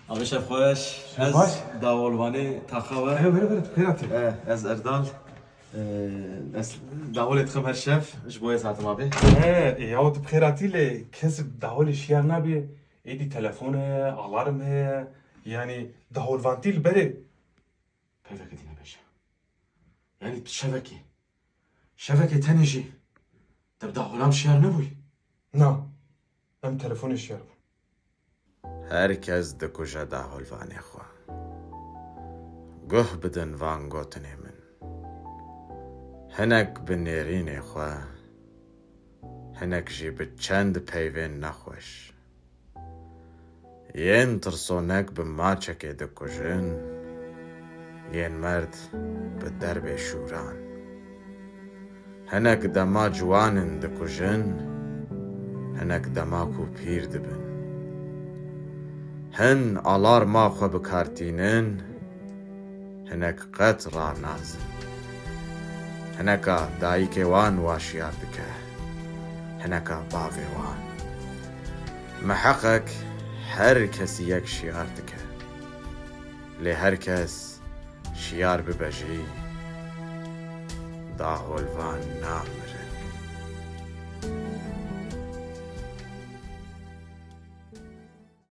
آبی شب خوش. باش. از داولوانی تخوه. بره بخیراتی. از اردال. از داولت خم هر شب. جبوی ساعت ما بی. يا بخيراتي لي كسب دهول الشيار نبي ايدي تلفونه الارم يعني دهول فانتيل بري پیدا کدی نبیشه. یعنی شبکه تنیجی. تب داولام شیار نبوی. نا ام تلفون الشيار Herkes dikuje daholvanê xwe. Guh bidin van gotinê min. Hinek bi nêrînê xwe, hinek jî bi çend peyvên nexweş. Yên tirsonek bi maçekê dikujin, yên merd bi derbê şûran. Hinek dema ciwanin dikujin, hinek dema ku pîr dibin. Hin alarma xwe bikartînin, hinek qet ranazin. Hineka dayîkê wan waşiyar dike, hineka bavê wan. Miheqek her kesî yek şiyar dike. Lê her kes şiyar bibe jî, daholvan namire.